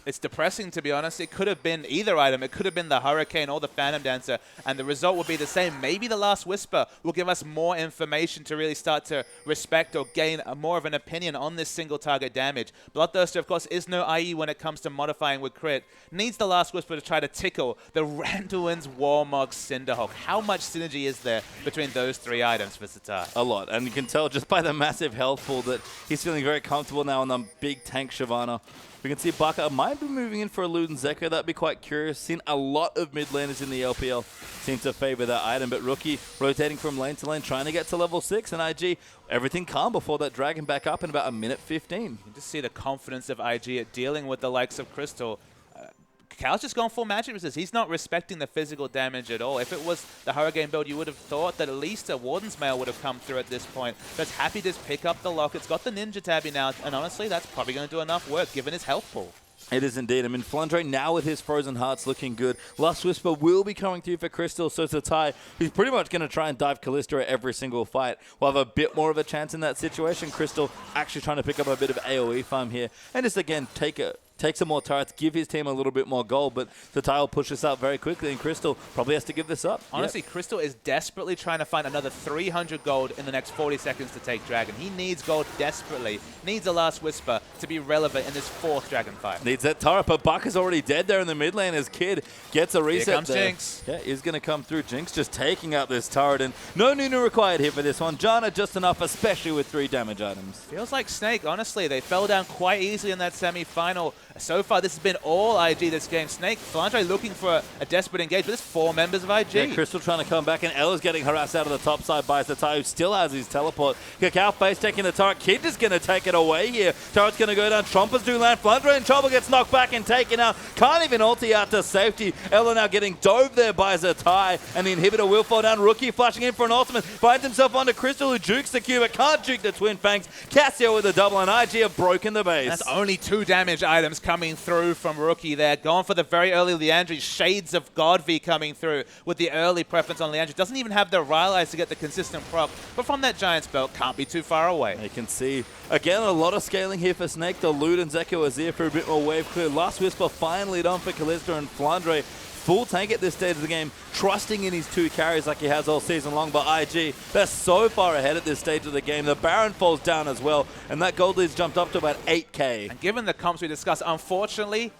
A: it's depressing, to be honest. It could have been either item. It could have been the Hurricane or the Phantom Dancer, and the result will be the same. Maybe the Last Whisper will give us more information to really start to respect or gain more of an opinion on this single target damage. Bloodthirster, of course, is no IE when it comes to modifying with crit. Needs the Last Whisper to try to tickle the Randuin's Warmog Cinderhawk. How much synergy is there between those 3 items for Zzitai?
B: A lot, and you can tell just by the massive health pool that he's feeling very comfortable now on the big tank Shyvana. We can see BAKA might be moving in for a Luden Zeko. That'd be quite curious. Seen a lot of mid laners in the LPL seem to favor that item, but Rookie rotating from lane to lane, trying to get to level 6, and IG, everything calm before that dragon back up in about 1:15.
A: You can just see the confidence of IG at dealing with the likes of Crystal. KaKAO's just gone full magic resist. He's not respecting the physical damage at all. If it was the Hurricane build, you would have thought that at least a Warden's Mail would have come through at this point. But it's happy to just pick up the lock. It's got the Ninja Tabby now, and honestly, that's probably going to do enough work given his health pool.
B: It is indeed. I mean, Flandre now with his Frozen Hearts looking good. Last Whisper will be coming through for Crystal, so Zzitai, who's pretty much going to try and dive Kalista at every single fight, will have a bit more of a chance in that situation. Crystal actually trying to pick up a bit of AoE farm here, and just again take some more turrets, give his team a little bit more gold, but Zzitai will push this out very quickly, and Crystal probably has to give this up.
A: Honestly, yep. Crystal is desperately trying to find another 300 gold in the next 40 seconds to take Dragon. He needs gold desperately, needs a Last Whisper to be relevant in this 4th Dragon fight.
B: Needs that turret, but BAKA's already dead there in the mid lane as Kid gets a reset.
A: Here comes
B: there.
A: Jinx.
B: Yeah, is going to come through. Jinx just taking out this turret, and no Nunu required here for this one. Janna just enough, especially with 3 damage items.
A: Feels like Snake, honestly. They fell down quite easily in that semi-final. So far, this has been all IG this game. Snake, Flandre looking for a desperate engage, but there's 4 members of IG.
B: Yeah, Crystal trying to come back, and Ella's getting harassed out of the top side by Zzitai, who still has his teleport. KaKAO face taking the turret. Kid is going to take it away here. Turret's going to go down. Trompers do land. Flandre in trouble, gets knocked back and taken out. Can't even ulti out to safety. Ella now getting dove there by Zzitai, and the inhibitor will fall down. Rookie flashing in for an ultimate. Finds himself onto Crystal, who jukes the Q, but can't juke the Twin Fangs. Cassio with a double, and IG have broken the base.
A: That's only 2 damage items coming through from Rookie there. Going for the very early Leandri. Shades of God V coming through with the early preference on Leandri. Doesn't even have the Rylai's to get the consistent proc, but from that Giant Spell, can't be too far away.
B: You can see, again, a lot of scaling here for Snake. The Luden and Zeko Azir for a bit more wave clear. Last Whisper finally done for Kalista, and Flandre full tank at this stage of the game, trusting in his 2 carries like he has all season long. But IG, they're so far ahead at this stage of the game. The Baron falls down as well, and that gold lead's jumped up to about 8k.
A: And given the comps we discussed, unfortunately,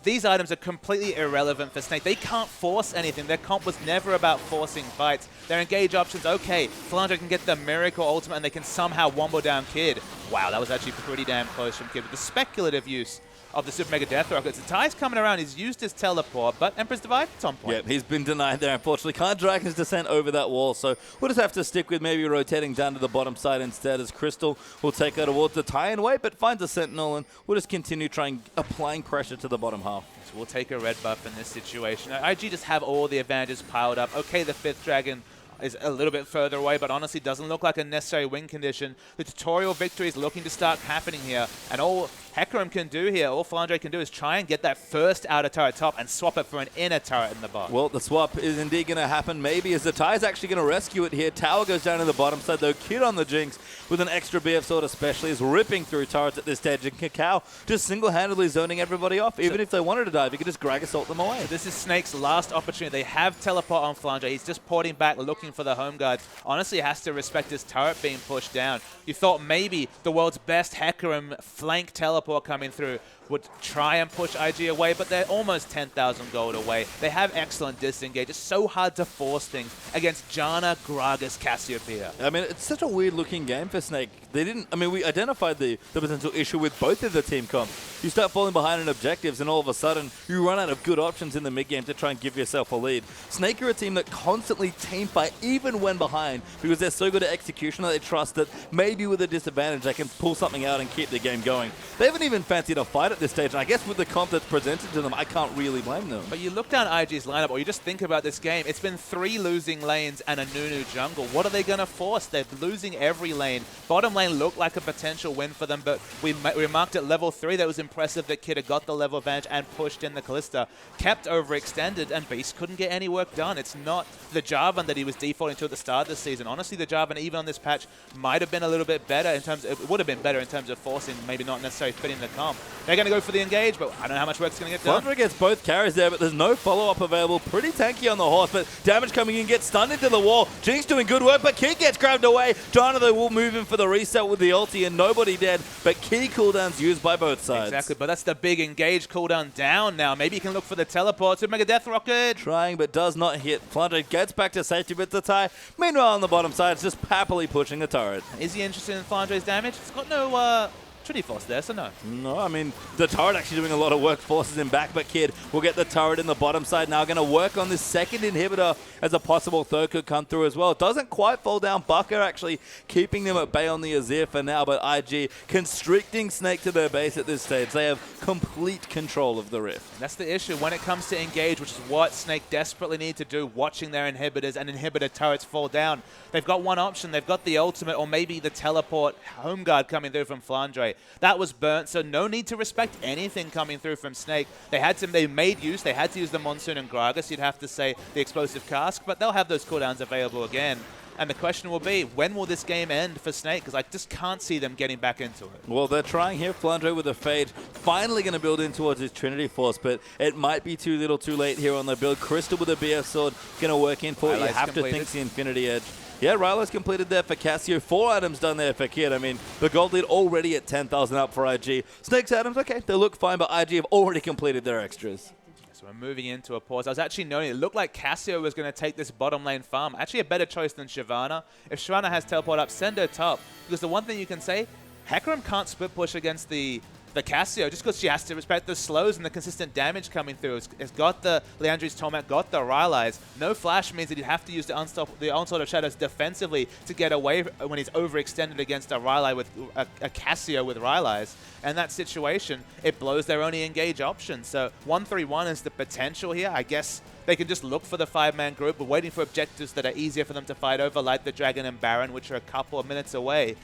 A: these items are completely irrelevant for Snake. They can't force anything. Their comp was never about forcing fights. Their engage options, okay, Flandre can get the Miracle Ultimate and they can somehow wombo down Kid. Wow, that was actually pretty damn close from Kid with the speculative use of the Super Mega Death Rocket. Zzitai's coming around. He's used his teleport, but Emperor's Divide at some point.
B: Yeah, he's been denied there, unfortunately. Can't drag his descent over that wall, so we'll just have to stick with maybe rotating down to the bottom side instead, as Crystal will take her towards the tie-in way, but finds a Sentinel, and we'll just continue trying applying pressure to the bottom half.
A: So we'll take a red buff in this situation. IG just have all the advantages piled up. Okay, the 5th Dragon is a little bit further away, but honestly doesn't look like a necessary win condition. The tutorial victory is looking to start happening here, and all Hecarim can do here, all Flandre can do is try and get that first outer turret top and swap it for an inner turret in the bottom.
B: Well, the swap is indeed going to happen. Maybe as Zzitai is actually going to rescue it here. Tower goes down to the bottom side, though. Kid on the Jinx with an extra BF sword especially is ripping through turrets at this stage, and KaKAO just single-handedly zoning everybody off. Even if they wanted to dive, he could just Gragas ult them away.
A: This is Snake's last opportunity. They have teleport on Flandre. He's just porting back, looking for the home guard. Honestly, he has to respect his turret being pushed down. You thought maybe the world's best Hecarim flank teleport coming through would try and push IG away, but they're almost 10,000 gold away. They have excellent disengage. It's so hard to force things against Janna, Gragas, Cassiopeia.
B: I mean, it's such a weird-looking game for Snake. They didn't... I mean, we identified the potential issue with both of the team comps. You start falling behind in objectives, and all of a sudden, you run out of good options in the mid-game to try and give yourself a lead. Snake are a team that constantly team fight, even when behind, because they're so good at execution that they trust that maybe with a disadvantage, they can pull something out and keep the game going. They haven't even fancied a fight at this stage, and I guess with the comp that's presented to them, I can't really blame them.
A: But you look down IG's lineup, or you just think about this game, it's been 3 losing lanes and a Nunu jungle. What are they going to force? They're losing every lane. Bottom lane looked like a potential win for them, but we remarked at level 3 that was impressive that Kid had got the level advantage and pushed in the Kalista. Kept overextended, and Beast couldn't get any work done. It's not the Jarvan that he was defaulting to at the start of the season. Honestly, the Jarvan, even on this patch, might have been a little bit better in terms of, it would have been better in terms of forcing, maybe not necessarily fitting the comp. They're going to go for the engage, but I don't know how much work's going to get done.
B: Flandre gets both carries there, but there's no follow-up available. Pretty tanky on the horse, but damage coming in, gets stunned into the wall. Jinx doing good work, but Kid gets grabbed away. Janna, though, will move in for the reset with the ulti, and nobody dead, but key cooldowns used by both sides.
A: Exactly, but that's the big engage cooldown down now. Maybe you can look for the teleport to Mega Death Rocket.
B: Trying, but does not hit. Flandre gets back to safety, but Zzitai, meanwhile on the bottom side, is just happily pushing the turret.
A: Is he interested in Flandre's damage? It's got no Trinity Force there, so no.
B: No, I mean, the turret actually doing a lot of work, forces him back, but Kid will get the turret in the bottom side now. Going to work on this second inhibitor as a possible third could come through as well. It doesn't quite fall down. BAKA actually keeping them at bay on the Azir for now, but IG constricting Snake to their base at this stage. They have complete control of the Rift.
A: That's the issue when it comes to engage, which is what Snake desperately need to do, watching their inhibitors and inhibitor turrets fall down. They've got one option. They've got the ultimate or maybe the teleport home guard coming through from Flandre. That was burnt, so no need to respect anything coming through from Snake. They made use. They had to use the Monsoon and Gragas. You'd have to say the explosive cask, but they'll have those cooldowns available again. And the question will be, when will this game end for Snake? Because I just can't see them getting back into it.
B: Well, they're trying here. Flandre with a fade. Finally going to build in towards his Trinity Force, but it might be too little too late here on the build. Crystal with a BF sword going to work in for it. You have to think the Infinity Edge. Yeah, Ryla's completed there for Cassio. 4 items done there for Kid. I mean, the gold lead already at 10,000 up for IG. Snake's items, okay, they look fine, but IG have already completed their extras.
A: So we're moving into a pause. I was actually noting it looked like Cassio was going to take this bottom lane farm. Actually a better choice than Shyvana. If Shyvana has teleport up, send her top. Because the one thing you can say, Hecarim can't split push against the Cassio just because she has to respect the slows and the consistent damage coming through. It's got the Leandri's Torment, got the Rylai's. No flash means that you have to use the Onslaught of Shadows defensively to get away when he's overextended against a Rylai with a Cassio with Rylai's. And that situation, it blows their only engage option. So 1-3-1 is the potential here. I guess they can just look for the 5-man group. We're waiting for objectives that are easier for them to fight over, like the Dragon and Baron, which are a couple of minutes away.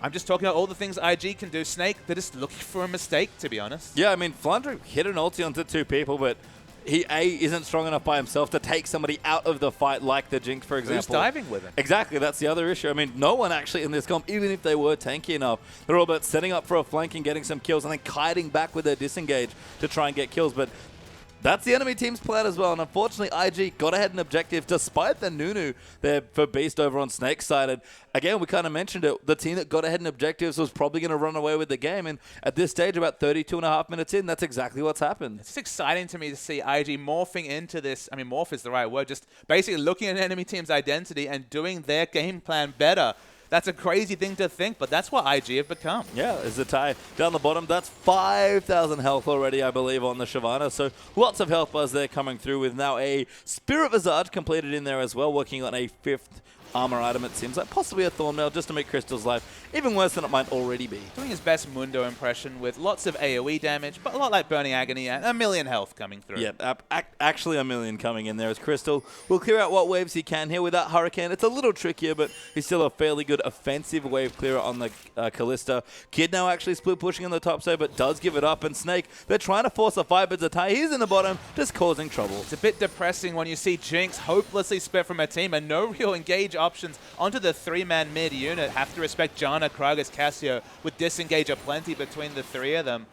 A: I'm just talking about all the things IG can do. Snake, they're just looking for a mistake, to be honest.
B: Yeah, I mean, Flandre hit an ulti onto 2 people, but he, isn't strong enough by himself to take somebody out of the fight like the Jinx, for example.
A: Who's diving with him?
B: Exactly, that's the other issue. I mean, no one actually in this comp, even if they were tanky enough, they're all about setting up for a flank and getting some kills and then kiting back with their disengage to try and get kills. But That's the enemy team's plan as well, and unfortunately IG got ahead in objective despite the Nunu there for Beast over on Snake's side. And again, we kind of mentioned it, the team that got ahead in objectives was probably going to run away with the game, and at this stage, about 32.5 minutes in, that's exactly what's happened.
A: It's exciting to me to see IG morphing into this. I mean, morph is the right word, just basically looking at an enemy team's identity and doing their game plan better. That's a crazy thing to think, but that's what IG have become.
B: Yeah, Zzitai down the bottom. That's 5,000 health already, I believe, on the Shyvana. So lots of health buzz there coming through with now a Spirit Visage completed in there as well, working on a 5th armor item, it seems like. Possibly a Thornmail just to make Crystal's life even worse than it might already be.
A: Doing his best Mundo impression with lots of AoE damage, but a lot like Burning Agony and a million health coming through.
B: Yeah, actually a million coming in there as Crystal will clear out what waves he can here with that Hurricane. It's a little trickier, but he's still a fairly good offensive wave clearer on the Kalista. Kid now actually split pushing on the top side, but does give it up. And Snake, they're trying to force a fight, but Zzitai, he's in the bottom, just causing trouble.
A: It's a bit depressing when you see Jinx hopelessly split from a team and no real engage options onto the 3-man mid unit. Have to respect Janna, Gragas, Cassiopeia with disengage aplenty between the 3 of them.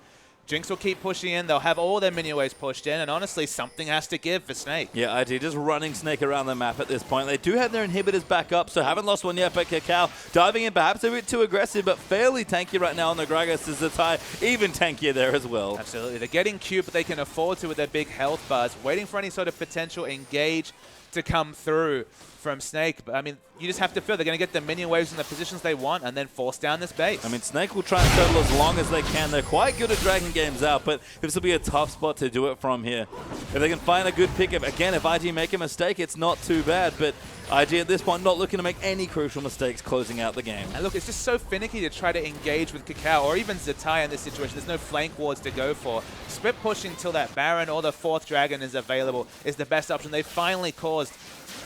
A: Jinx will keep pushing in. They'll have all their mini waves pushed in, and honestly, something has to give for Snake.
B: Yeah, IT just running Snake around the map at this point. They do have their inhibitors back up, so haven't lost one yet, but KaKAO diving in perhaps a bit too aggressive, but fairly tanky right now on the Gragas. Is Zzitai even tankier there as well.
A: Absolutely. They're getting cute, but they can afford to with their big health bars, waiting for any sort of potential engage to come through from Snake. But I mean, you just have to feel they're going to get the minion waves in the positions they want and then force down this base.
B: I mean, Snake will try and settle as long as they can. They're quite good at dragging games out, but this will be a tough spot to do it from here. If they can find a good pick, again, if IG make a mistake, it's not too bad, but IG at this point not looking to make any crucial mistakes closing out the game.
A: And look, it's just so finicky to try to engage with KaKAO or even Zzitai in this situation. There's no flank wards to go for. Split pushing till that Baron or the 4th Dragon is available is the best option. They finally caused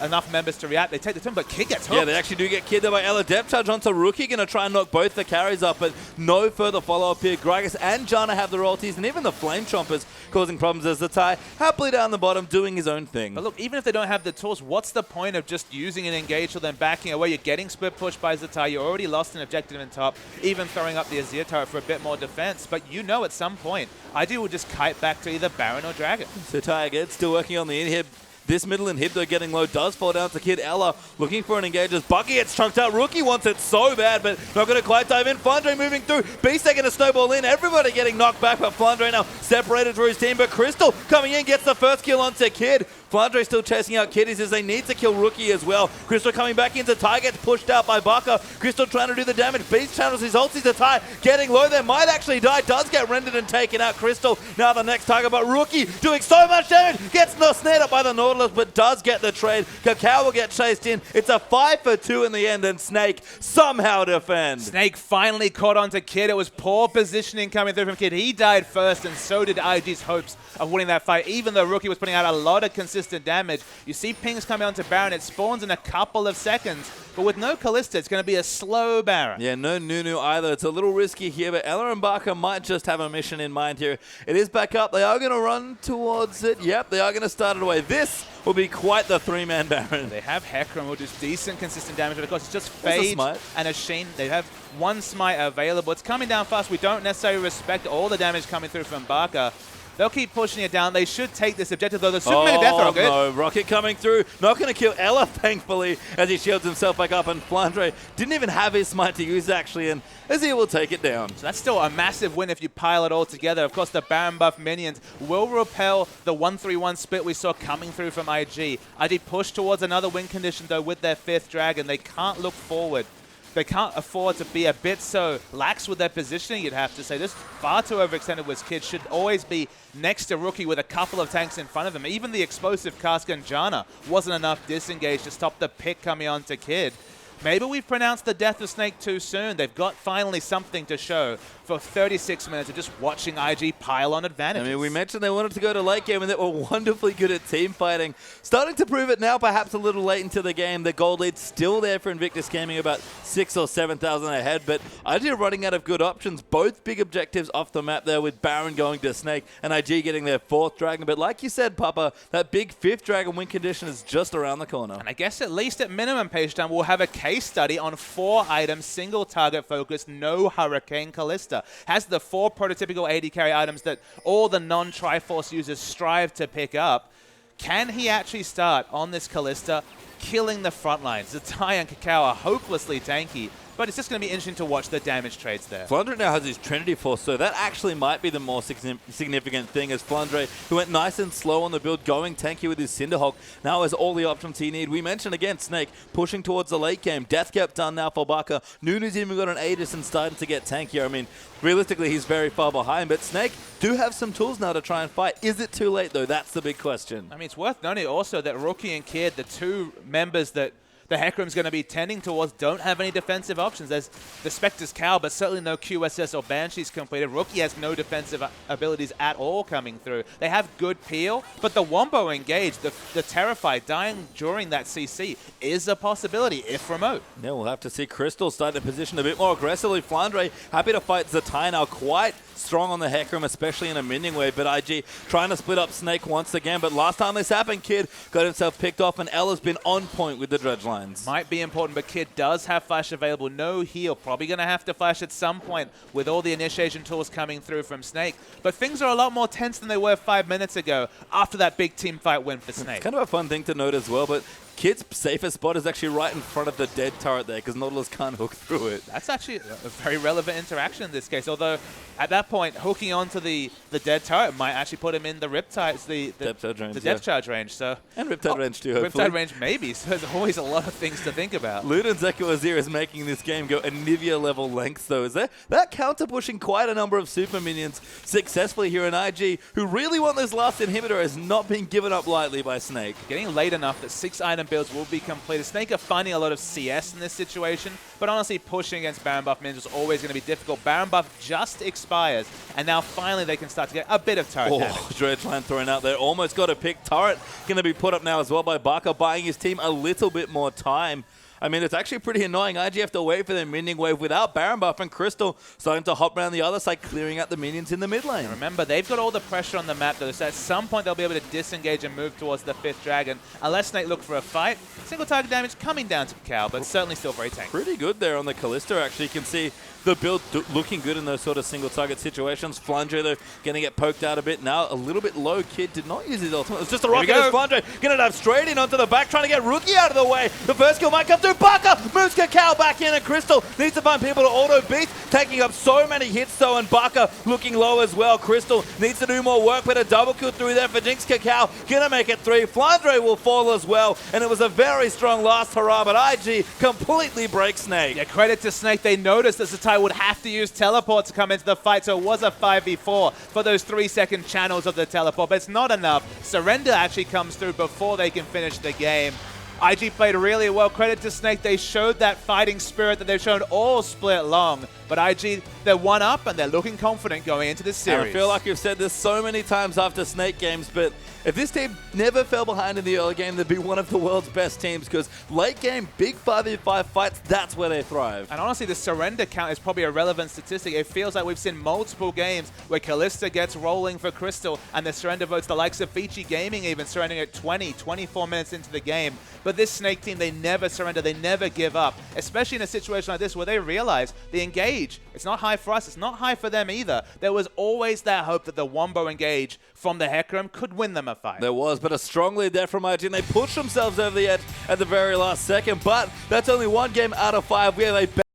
A: enough members to react. They take the turn, but Kid gets hooked.
B: Yeah, they actually do get Kid there by Ella. Depth charge onto Rookie, going to try and knock both the carries up, but no further follow-up here. Gragas and Janna have the ultis, and even the Flame Chompers causing problems as Zzitai happily down the bottom doing his own thing.
A: But look, even if they don't have the tools, what's the point of just using an engage or then backing away? You're getting split pushed by Zzitai. You already lost an objective in top, even throwing up the Azir turret for a bit more defense. But you know at some point, IG will just kite back to either Baron or Dragon.
B: Zzitai again, still working on the inhib. This middle inhib, though, getting low, does fall down to Kid. Ella looking for an engage as Bucky gets chunked out. Rookie wants it so bad, but not going to quite dive in. Flandre moving through. Beast taking a snowball in. Everybody getting knocked back, but Flandre now separated for his team. But Crystal coming in, gets the first kill onto Kid. Flandre still chasing out Kitties as they need to kill Rookie as well. Crystal coming back into Ty, gets pushed out by BAKA. Crystal trying to do the damage. Beast channels his ulti to Ty, getting low there. Might actually die. Does get rendered and taken out. Crystal now the next target, but Rookie doing so much damage. Gets snared up by the Nautilus, but does get the trade. KaKAO will get chased in. It's a 5-for-2 in the end, and Snake somehow defends.
A: Snake finally caught onto Kid. It was poor positioning coming through from Kid. He died first, and so did IG's hopes of winning that fight, even though Rookie was putting out a lot of consistent damage. You see pings coming onto Baron. It spawns in a couple of seconds, but with no Kalista, it's going to be a slow Baron.
B: Yeah, no Nunu either. It's a little risky here, but Ella and BAKA might just have a mission in mind here. It is back up. They are going to run towards it. Yep, they are going to start it away. This will be quite the 3-man Baron.
A: They have Hecarim, who will do decent, consistent damage, but of course it's just Phage and a Sheen. They have one smite available. It's coming down fast. We don't necessarily respect all the damage coming through from BAKA. They'll keep pushing it down. They should take this objective, though. The super mega death are good.
B: No, Rocket coming through. Not going to kill Ella, thankfully, as he shields himself back up. And Flandre didn't even have his smite to use, actually, and Azir will take it down.
A: So that's still a massive win if you pile it all together. Of course, the Baron buff minions will repel the 1-3-1 split we saw coming through from IG. IG push towards another win condition, though, with their 5th Dragon. They can't look forward. They can't afford to be a bit so lax with their positioning, you'd have to say. This far too overextended with Kid. Should always be next to Rookie with a couple of tanks in front of him. Even the explosive Cask and Janna wasn't enough disengage to stop the pick coming on to Kid. Maybe we've pronounced the death of Snake too soon. They've got finally something to show for 36 minutes of just watching IG pile on advantages.
B: I mean, we mentioned they wanted to go to late game and they were wonderfully good at team fighting. Starting to prove it now, perhaps a little late into the game. The gold lead's still there for Invictus Gaming, about 6,000 or 7,000 ahead, but IG are running out of good options. Both big objectives off the map there, with Baron going to Snake and IG getting their 4th Dragon. But like you said, Papa, that big 5th Dragon win condition is just around the corner.
A: And I guess at least at minimum, Page Down, we'll have a case study on 4 items, single target focus, no Hurricane Kalista. Kalista. Has the 4 prototypical AD carry items that all the non-Triforce users strive to pick up. Can he actually start on this Kalista, killing the front lines? Zzitai and KaKAO are hopelessly tanky, but it's just going to be interesting to watch the damage trades there.
B: Flandre now has his Trinity Force, so that actually might be the more significant thing, as Flandre, who went nice and slow on the build, going tanky with his Cinderhawk, now has all the options he needs. We mentioned again, Snake pushing towards the late game. Death Cap done now for BAKA. Nunu's even got an Aegis and starting to get tankier. I mean, realistically, he's very far behind, but Snake do have some tools now to try and fight. Is it too late, though? That's the big question.
A: I mean, it's worth noting also that Rookie and Kid, the 2 members that the Hecarim's going to be tending towards, don't have any defensive options. There's the Spectre's Cow, but certainly no QSS or Banshees completed. Rookie has no defensive abilities at all coming through. They have good peel, but the Wombo engage, the Terrify dying during that CC is a possibility if remote.
B: Yeah, we'll have to see Crystal start to position a bit more aggressively. Flandre happy to fight Zzitai now, quite strong on the Hecarim, especially in a minion wave, but IG trying to split up Snake once again. But last time this happened, Kid got himself picked off, and Ella's been on point with the dredge lines.
A: Might be important, but Kid does have flash available. No heal. Probably going to have to flash at some point with all the initiation tools coming through from Snake. But things are a lot more tense than they were 5 minutes ago after that big team fight win for Snake.
B: It's kind of a fun thing to note as well, but Kid's safest spot is actually right in front of the dead turret there, because Nautilus can't hook through it.
A: That's actually a very relevant interaction in this case, although at that point, hooking onto the dead turret might actually put him in the Riptide, the depth charge range. So
B: and Riptide range too, hopefully.
A: Riptide range maybe, so there's always a lot of things to think about.
B: Luden's Echo Azir is making this game go Anivia level lengths though. Is that counter pushing quite a number of super minions successfully here in IG, who really want this last inhibitor, has not been given up lightly by Snake.
A: Getting late enough that 6 item builds will be completed. Snake are finding a lot of CS in this situation, but honestly pushing against Baron buff minions is always going to be difficult. Baron buff just expires, and now finally they can start to get a bit of turret damage.
B: Dredge line thrown out there, almost got a pick. Turret going to be put up now as well by BAKA, buying his team a little bit more time. I mean, it's actually pretty annoying. IG have to wait for their minion wave without Baron buff, and Crystal starting to hop around the other side, clearing out the minions in the mid lane.
A: And remember, they've got all the pressure on the map, though, so at some point they'll be able to disengage and move towards the 5th dragon. Unless Snake look for a fight, single target damage coming down to KaKAO, but certainly still very tanky.
B: Pretty good there on the Kalista, actually. You can see the build looking good in those sort of single target situations. Flandre, though, going to get poked out a bit now. A little bit low. Kid did not use his ultimate. It's just a rocket as Flandre going to dive straight in onto the back, trying to get Rookie out of the way. The first kill might come through. BAKA moves KaKAO back in, and Crystal needs to find people to auto beast, taking up so many hits though, and BAKA looking low as well. Crystal needs to do more work, but a double kill through there for Jinx. KaKAO going to make it 3. Flandre will fall as well, and it was a very strong last hurrah, but IG completely breaks Snake.
A: Yeah, credit to Snake. They noticed that Zzitai would have to use teleport to come into the fight, so it was a 5v4 for those 3-second channels of the teleport, but it's not enough. Surrender actually comes through before they can finish the game. IG played really well. Credit to Snake. They showed that fighting spirit that they've shown all split long. But IG, they're 1-up and they're looking confident going into this series.
B: And I feel like we've said this so many times after Snake games, but if this team never fell behind in the early game, they'd be one of the world's best teams, because late game, big 5v5 fights, that's where they thrive.
A: And honestly, the surrender count is probably a relevant statistic. It feels like we've seen multiple games where Kalista gets rolling for Crystal and the surrender votes, the likes of Vici Gaming even surrendering at 20, 24 minutes into the game. But this Snake team, they never surrender, they never give up, especially in a situation like this where they realize the engage, it's not high for us, it's not high for them either. There was always that hope that the Wombo engage from the Hecarim could win them a fight.
B: There was, but a strong lead there from IG, and they pushed themselves over the edge at the very last second, but that's only 1 game out of 5. We have a